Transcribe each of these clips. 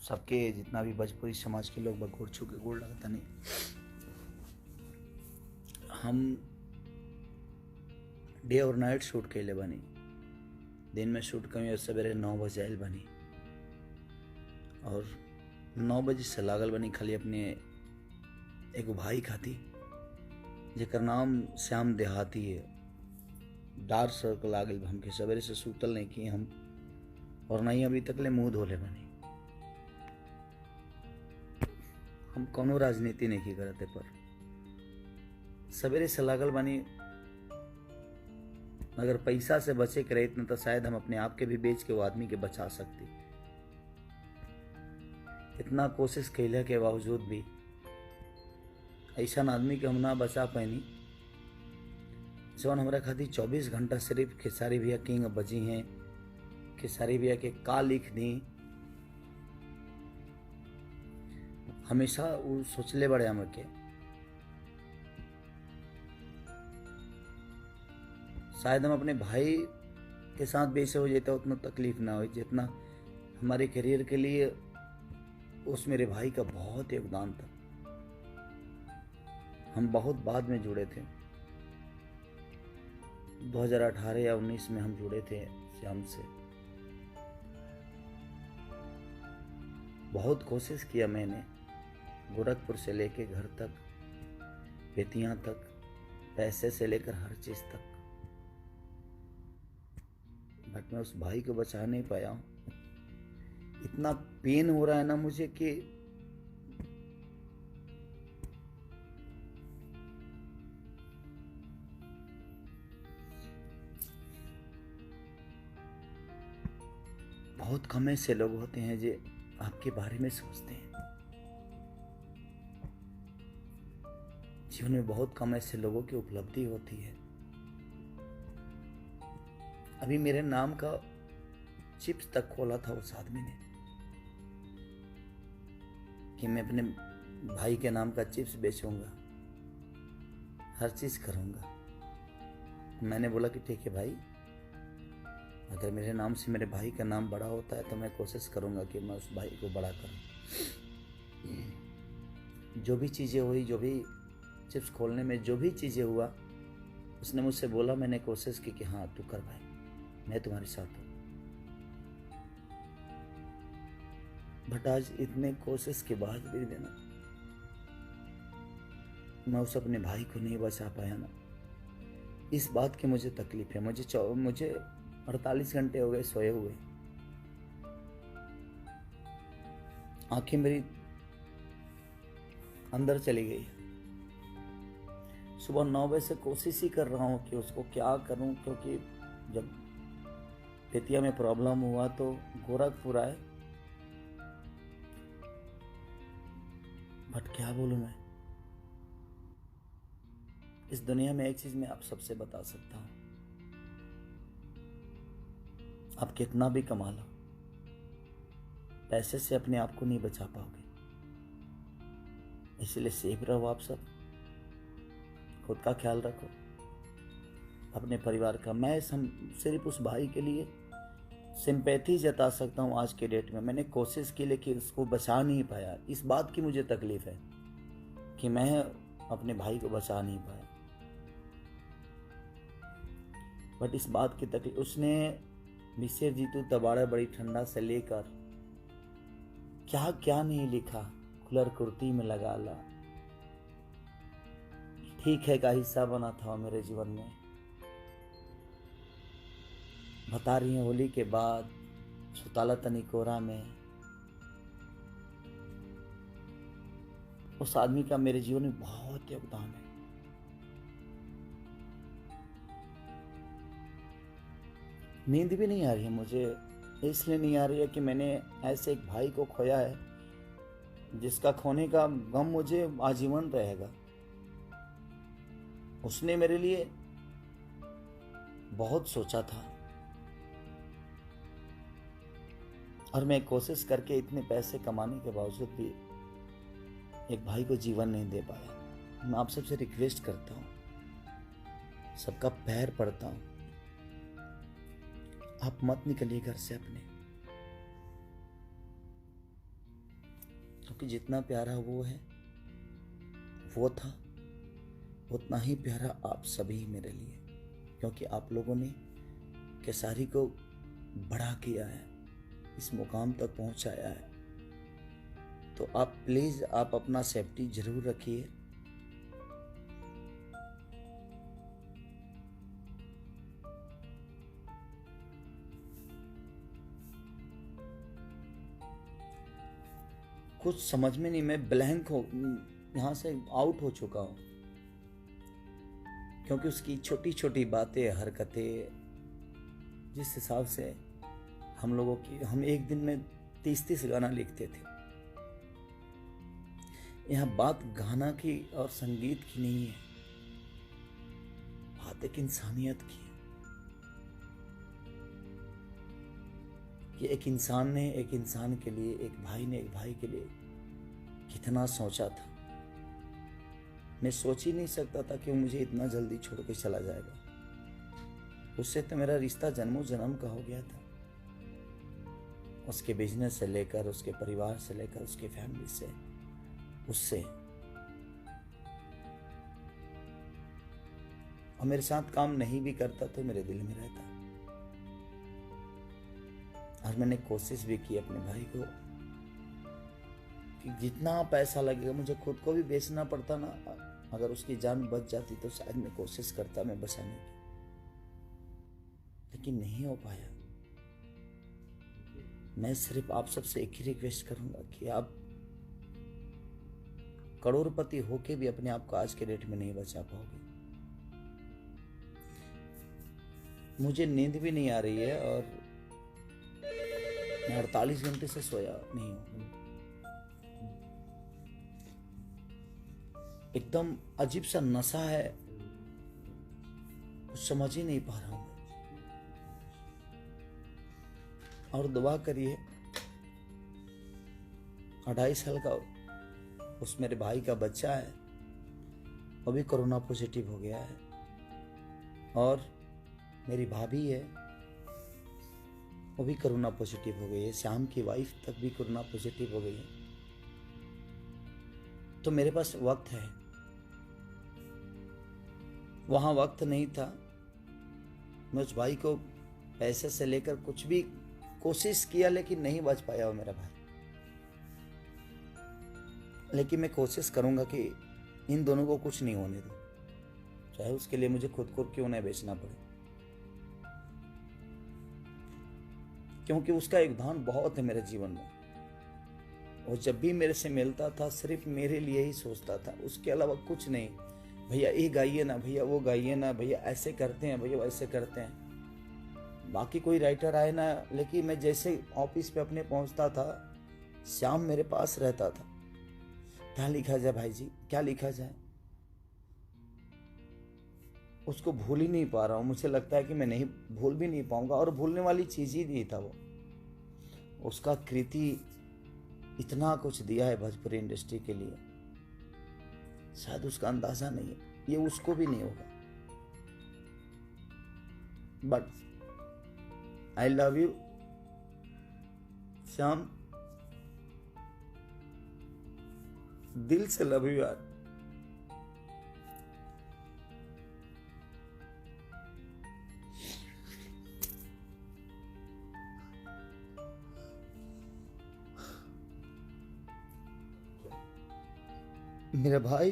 सबके जितना भी भोजपुरी समाज के लोग गोड़ छू के गोड़ लगता नहीं। हम डे और नाइट शूट कैले बनी। दिन में शूट कमी और सवेरे 9 बजे आयल बनी और 9 बजे से लागल बनी खाली अपने एगो भाई खाती जेकर नाम श्याम देहाती है। डार्क सर्कल आ गई हमके, सवेरे से सूतल नहीं किए हम और नहीं अभी तक ले मुंह धोले बनी। हम कोनो राजनीति नहीं की करते पर सवेरे से लागल बनी। अगर पैसा से बचे के रहे तो शायद हम अपने आप के भी बेच के वो आदमी के बचा सकते। इतना कोशिश कैला के बावजूद भी ऐसा आदमी के हम ना बचा पैनी जौन हमारा खातिर 24 घंटा सिर्फ खेसारी भैया किंग बजी हैं। खेसारी भैया के का लिख दी हमेशा वो सोचले बड़े हम के शायद हम अपने भाई के साथ बेसे हो जाता उतना तकलीफ ना हो जितना हमारे करियर के लिए उस मेरे भाई का बहुत योगदान था। हम बहुत बाद में जुड़े थे, 2018 या 19 में हम जुड़े थे श्याम से। बहुत कोशिश किया मैंने गोरखपुर से लेके घर तक, बेतिया तक, पैसे से लेकर हर चीज तक, बट मैं उस भाई को बचा नहीं पाया हूं। इतना पेन हो रहा है ना मुझे कि बहुत कम ऐसे लोग होते हैं जो आपके बारे में सोचते हैं। जीवन में बहुत कम ऐसे लोगों की उपलब्धि होती है। अभी मेरे नाम का चिप्स तक खोला था उस आदमी ने कि मैं अपने भाई के नाम का चिप्स बेचूंगा, हर चीज करूंगा। मैंने बोला कि ठीक है भाई, अगर मेरे नाम से मेरे भाई का नाम बड़ा होता है तो मैं कोशिश करूंगा कि मैं उस भाई को बड़ा करूं। जो भी चीजें हुई, जो भी चिप्स खोलने में जो भी चीजें हुआ, उसने मुझसे बोला, मैंने कोशिश की कि हाँ तू कर भाई, मैं तुम्हारे साथ हूं। बट आज इतने कोशिश के बाद भी देना मैं उस अपने भाई को नहीं बचा पाया ना, इस बात की मुझे तकलीफ है। मुझे 48 घंटे हो गए सोए हुए, आंखें मेरी अंदर चली गई। सुबह 9 बजे से कोशिश ही कर रहा हूं कि उसको क्या करूं, क्योंकि जब बेतिया में प्रॉब्लम हुआ तो गोरखपुर आए। बट क्या बोलूं मैं, इस दुनिया में एक चीज मैं आप सबसे बता सकता हूं, आप कितना भी कमा लो, पैसे से अपने आप को नहीं बचा पाओगे। इसलिए सेफ रहो आप सब, खुद का ख्याल रखो, अपने परिवार का। मैं सिर्फ उस भाई के लिए सिंपैथी जता सकता हूं आज के डेट में। मैंने कोशिश की लेकिन उसको बचा नहीं पाया। इस बात की मुझे तकलीफ है कि मैं अपने भाई को बचा नहीं पाया। बट इस बात की तकलीफ, उसने मिसेर जीतू तबाड़ा बड़ी ठंडा से लेकर क्या क्या नहीं लिखा, खुलर कुर्ती में लगा ला, ठीक है का हिस्सा बना था मेरे जीवन में। बता रही है होली के बाद सुताला तनी कोरा में, उस आदमी का मेरे जीवन में बहुत योगदान है। नींद भी नहीं आ रही है मुझे, इसलिए नहीं आ रही है कि मैंने ऐसे एक भाई को खोया है जिसका खोने का गम मुझे आजीवन रहेगा। उसने मेरे लिए बहुत सोचा था और मैं कोशिश करके इतने पैसे कमाने के बावजूद भी एक भाई को जीवन नहीं दे पाया। मैं आप सबसे रिक्वेस्ट करता हूं, सबका पैर पड़ता हूं, आप मत निकलिए घर से अपने। क्योंकि जितना प्यारा वो है, वो था, उतना ही प्यारा आप सभी मेरे लिए, क्योंकि आप लोगों ने केसारी को बड़ा किया है, इस मुकाम तक पहुंचाया है। तो आप प्लीज आप अपना सेफ्टी जरूर रखिए। कुछ समझ में नहीं, मैं ब्लैंक हो, यहां से आउट हो चुका हूं, क्योंकि उसकी छोटी छोटी बातें, हरकतें, जिस हिसाब से हम लोगों की, हम एक दिन में 30-30 गाना लिखते थे। यहाँ बात गाना की और संगीत की नहीं है, बात एक इंसानियत की है कि एक इंसान ने एक इंसान के लिए, एक भाई ने एक भाई के लिए कितना सोचा था। मैं सोच ही नहीं सकता था कि वो मुझे इतना जल्दी छोड़ के चला जाएगा। उससे तो मेरा रिश्ता जन्मों जन्म का हो गया था। उसके बिजनेस से लेकर, उसके परिवार से लेकर, उसके फैमिली से, उससे, और मेरे साथ काम नहीं भी करता तो मेरे दिल में रहता। और मैंने कोशिश भी की अपने भाई को कि जितना पैसा लगेगा, मुझे खुद को भी बेचना पड़ता ना, अगर उसकी जान बच जाती तो शायद मैं कोशिश करता मैं बचाने की, लेकिन नहीं हो पाया। मैं सिर्फ आप सबसे एक ही रिक्वेस्ट करूंगा कि आप करोड़पति होके भी अपने आप को आज के डेट में नहीं बचा पाओगे। मुझे नींद भी नहीं आ रही है और मैं 48 घंटे से सोया नहीं हूं। एकदम अजीब सा नशा है, कुछ समझ ही नहीं पा रहा हूं। और दुआ करिए, 2.5 साल का उस मेरे भाई का बच्चा है, वो भी कोरोना पॉजिटिव हो गया है। और मेरी भाभी है, वो भी कोरोना पॉजिटिव हो गई है। श्याम की वाइफ तक भी कोरोना पॉजिटिव हो गई है। तो मेरे पास वक्त है, वहां वक्त नहीं था। मैं उस भाई को पैसे से लेकर कुछ भी कोशिश किया, लेकिन नहीं बच पाया वो मेरा भाई। लेकिन मैं कोशिश करूंगा कि इन दोनों को कुछ नहीं होने दूं, चाहे उसके लिए मुझे खुद को क्यों नहीं बेचना पड़े, क्योंकि उसका योगदान बहुत है मेरे जीवन में। वो जब भी मेरे से मिलता था सिर्फ मेरे लिए ही सोचता था, उसके अलावा कुछ नहीं। भैया ये गाइए ना, भैया वो गाइए ना, भैया ऐसे करते हैं, भैया वैसे करते हैं। बाकी कोई राइटर आए ना, लेकिन मैं जैसे ऑफिस पे अपने पहुंचता था, श्याम मेरे पास रहता था। क्या लिखा जाए भाई जी, क्या लिखा जाए? उसको भूल ही नहीं पा रहा हूं। मुझे लगता है कि मैं नहीं भूल भी नहीं पाऊंगा, और भूलने वाली चीज ही नहीं था वो। उसका कृति इतना कुछ दिया है भोजपुरी इंडस्ट्री के लिए, शायद उसका अंदाजा नहीं है, ये उसको भी नहीं होगा। But I love you Shyam, दिल से लव यू यार। मेरा भाई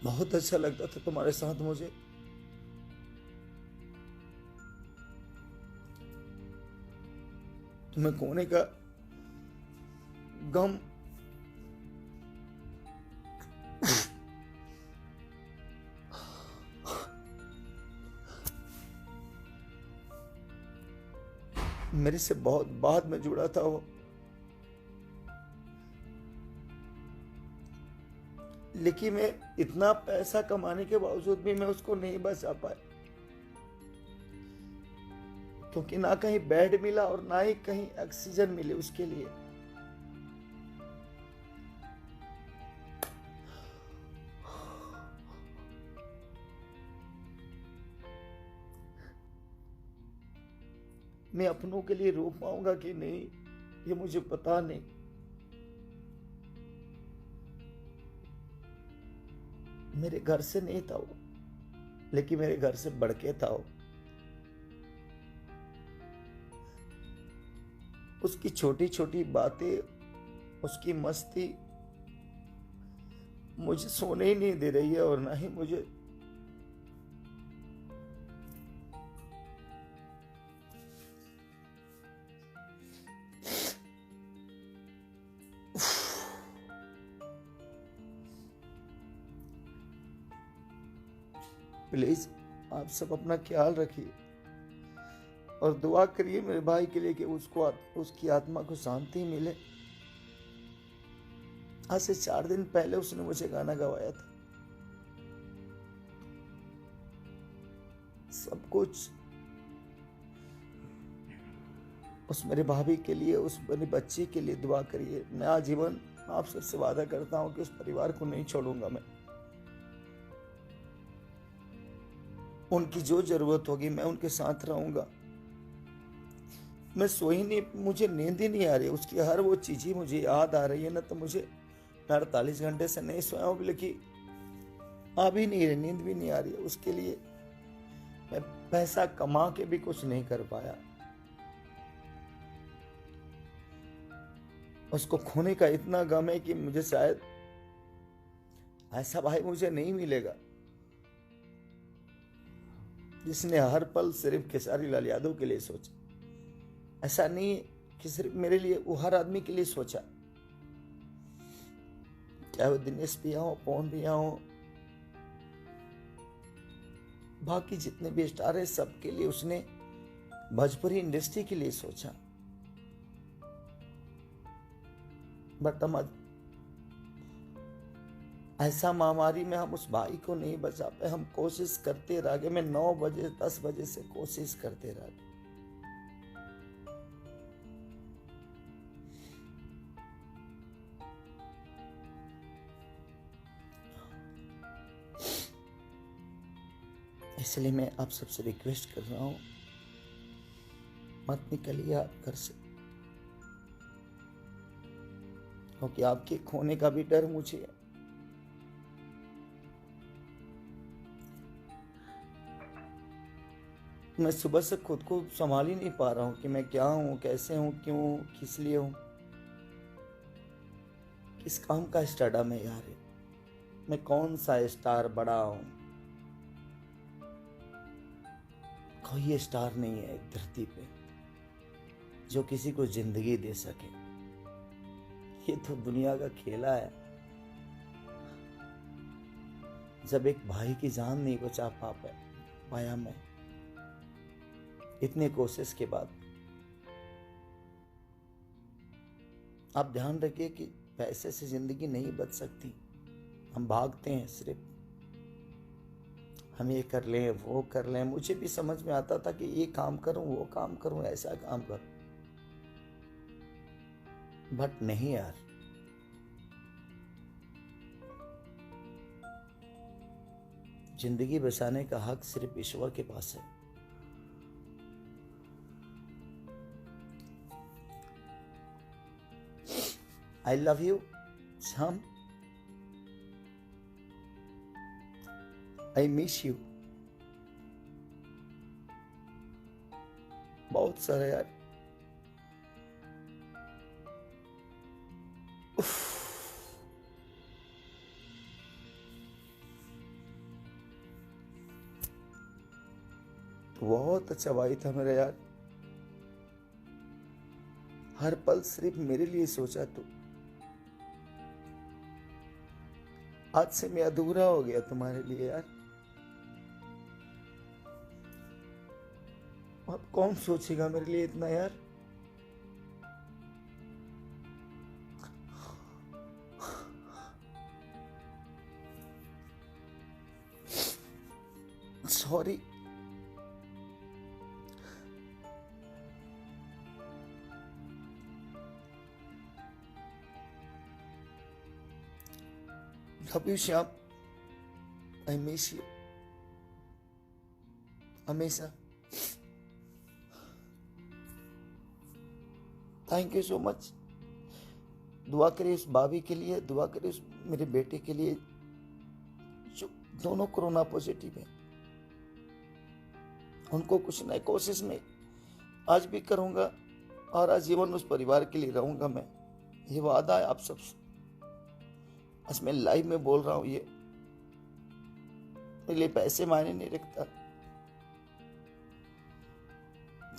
बहुत अच्छा लगता था तुम्हारे साथ मुझे। तुम्हें खोने का गम मेरे से बहुत बाद में जुड़ा था वो, लेकिन मैं इतना पैसा कमाने के बावजूद भी मैं उसको नहीं बचा पाया, क्योंकि ना कहीं बेड मिला और ना ही कहीं ऑक्सीजन मिले उसके लिए। मैं अपनों के लिए रो पाऊंगा कि नहीं, ये मुझे पता नहीं। मेरे घर से नहीं था वो, लेकिन मेरे घर से बढ़ के था वो। उसकी छोटी छोटी बातें, उसकी मस्ती मुझे सोने ही नहीं दे रही है, और ना ही मुझे प्लीज आप सब अपना ख्याल रखिए और दुआ करिए मेरे भाई के लिए कि उसको, उसकी आत्मा को शांति मिले। आज से 4 दिन पहले उसने मुझे गाना गवाया था। सब कुछ उस मेरे भाभी के लिए, उस मेरे बच्चे के लिए दुआ करिए। मैं आजीवन आप सबसे वादा करता हूं कि उस परिवार को नहीं छोड़ूंगा। मैं उनकी जो जरूरत होगी मैं उनके साथ रहूंगा। मैं सो ही नहीं, मुझे नींद ही नहीं आ रही। उसकी हर वो चीज ही मुझे याद आ रही है ना, तो मुझे 48 घंटे से नहीं सोया हूं, लेकिन आ भी नहीं रही, नींद भी नहीं आ रही है। उसके लिए मैं पैसा कमा के भी कुछ नहीं कर पाया। उसको खोने का इतना गम है कि मुझे शायद ऐसा भाई मुझे नहीं मिलेगा जिसने हर पल सिर्फ खेसारी लाल यादव के लिए सोचा। ऐसा नहीं कि सिर्फ मेरे लिए, वो हर आदमी के लिए सोचा। चाहे वो दिनेश भैया हो, पवन भैया हो, बाकी जितने भी स्टार है, सबके लिए उसने भोजपुरी इंडस्ट्री के लिए सोचा। बट हम ऐसा महामारी में हम उस भाई को नहीं बचा पाए। हम कोशिश करते रह गए। मैं 9 बजे 10 बजे से कोशिश करते रह गए। इसलिए मैं आप सबसे रिक्वेस्ट कर रहा हूं, मत निकलिए आप घर से, क्योंकि आपके खोने का भी डर मुझे है। मैं सुबह से खुद को संभाल ही नहीं पा रहा हूं कि मैं क्या हूं, कैसे हूं, क्यों, किस लिए हूं, किस काम का स्टार है यार। मैं कौन सा स्टार बड़ा हूं? कोई स्टार नहीं है एक धरती पे जो किसी को जिंदगी दे सके। ये तो दुनिया का खेला है। जब एक भाई की जान नहीं बचा पाया मैं इतने कोशिश के बाद। आप ध्यान रखिए कि पैसे से जिंदगी नहीं बच सकती। हम भागते हैं सिर्फ, हम ये कर लें, वो कर लें। मुझे भी समझ में आता था कि ये काम करूं, वो काम करूं, ऐसा काम करूं, बट नहीं यार। जिंदगी बचाने का हक सिर्फ ईश्वर के पास है। I love you, Sam. I miss you. बहुत सारे यार। बहुत अच्छा भाई था मेरा यार। हर पल सिर्फ मेरे लिए सोचा। तो आज से मैं अधूरा हो गया तुम्हारे लिए यार। अब कौन सोचेगा मेरे लिए इतना यार। Sorry. Love you Shyam. I miss you हमेशा। Thank you so much. दुआ करिए उस भाभी के लिए, दुआ करिए उस मेरे बेटे के लिए जो दोनों कोरोना पॉजिटिव है। उनको कुछ नई कोशिश में आज भी करूंगा और आजीवन उस परिवार के लिए रहूंगा। मैं ये वादा है आप सब, आज मैं लाइव में बोल रहा हूं। ये मेरे लिए पैसे मायने नहीं रखता,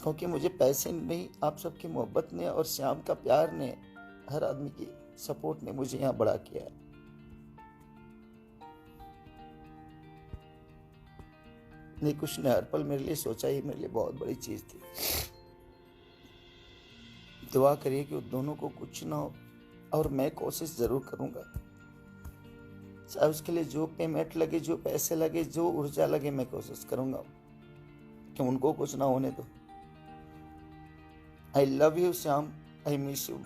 क्योंकि मुझे पैसे नहीं, आप सबकी मोहब्बत ने और श्याम का प्यार ने, हर आदमी की सपोर्ट ने मुझे यहाँ बड़ा किया है। नहीं, कुछ ने हर पल मेरे लिए सोचा, ये मेरे लिए बहुत बड़ी चीज थी। दुआ करिए कि उन दोनों को कुछ ना हो, और मैं कोशिश जरूर करूंगा, चाहे उसके लिए जो पेमेंट लगे, जो पैसे लगे, जो ऊर्जा लगे, मैं कोशिश करूंगा कि उनको कुछ ना होने दो। I love you Shyam, I miss you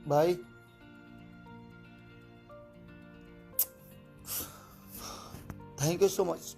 भाई। Thank you so much.